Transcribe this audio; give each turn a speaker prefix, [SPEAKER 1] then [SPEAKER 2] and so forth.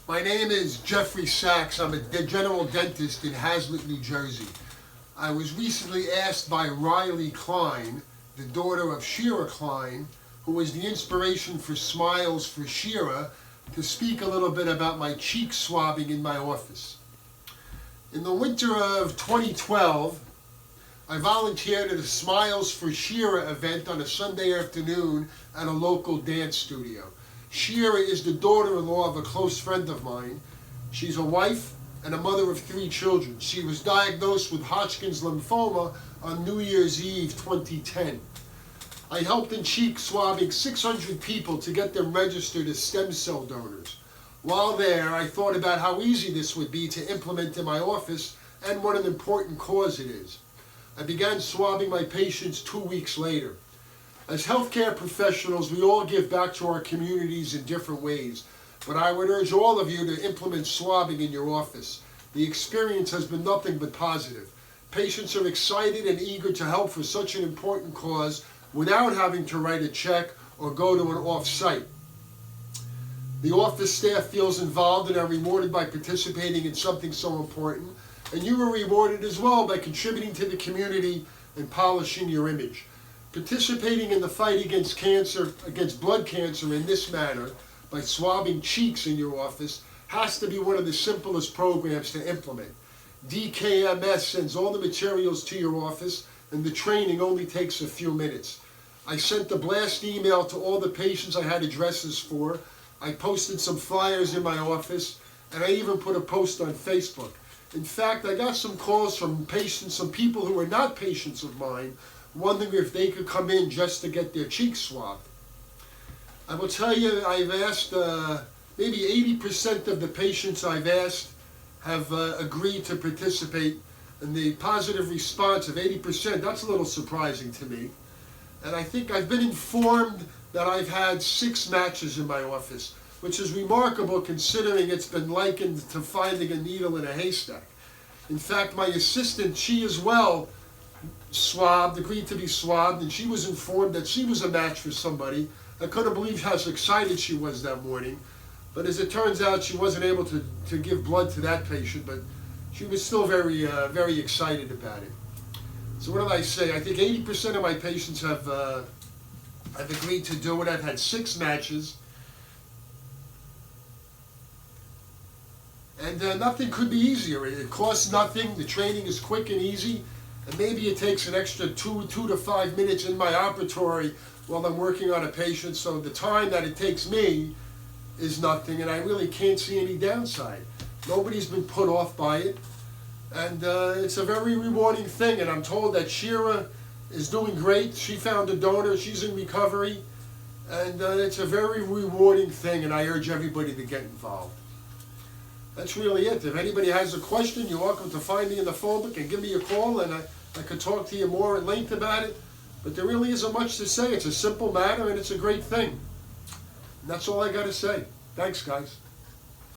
[SPEAKER 1] My name is Jeffery Sachs. I'm a general dentist in Hazlet, New Jersey. I was recently asked by Riley Klein, the daughter of Shira Klein, who was the inspiration for Smiles for Shira, to speak a little bit about my cheek swabbing in my office. In the winter of 2012, I volunteered at a Smiles for Shira event on a Sunday afternoon at a local dance studio. Shira is the daughter-in-law of a close friend of mine. She's a wife and a mother of 3 children. She was diagnosed with Hodgkin's lymphoma on New Year's Eve 2010. I helped in cheek swabbing 600 people to get them registered as stem cell donors. While there, I thought about how easy this would be to implement in my office and what an important cause it is. I began swabbing my patients 2 weeks later. As healthcare professionals, we all give back to our communities in different ways, but I would urge all of you to implement swabbing in your office. The experience has been nothing but positive. Patients are excited and eager to help for such an important cause without having to write a check or go to an off-site. The office staff feels involved and are rewarded by participating in something so important, and you are rewarded as well by contributing to the community and polishing your image. Participating in the fight against cancer, against blood cancer in this manner, by swabbing cheeks in your office, has to be one of the simplest programs to implement. DKMS sends all the materials to your office, and the training only takes a few minutes. I sent the blast email to all the patients I had addresses for. I posted some flyers in my office, and I even put a post on Facebook. In fact, I got some calls from patients, some people who were not patients of mine, wondering if they could come in just to get their cheeks swabbed. I will tell you, I've asked, maybe 80% of the patients I've asked have agreed to participate, and the positive response of 80%, that's a little surprising to me. And I think I've been informed that I've had 6 matches in my office, which is remarkable considering it's been likened to finding a needle in a haystack. In fact, my assistant, she as well agreed to be swabbed, and she was informed that she was a match for somebody. I couldn't believe how excited she was that morning, but as it turns out, she wasn't able to give blood to that patient, but she was still very excited about it. So what did I say? I think 80% of my patients have agreed to do it. I've had 6 matches, and nothing could be easier. It costs nothing. The training is quick and easy. And maybe it takes an extra 2 to 5 minutes in my operatory while I'm working on a patient, so the time that it takes me is nothing, and I really can't see any downside. Nobody's been put off by it, and it's a very rewarding thing, and I'm told that Shira is doing great. She found a donor, she's in recovery, and it's a very rewarding thing, and I urge everybody to get involved. That's really it. If anybody has a question, you're welcome to find me in the phone book and give me a call, and I could talk to you more at length about it. But there really isn't much to say. It's a simple matter, and it's a great thing. And that's all I got to say. Thanks, guys.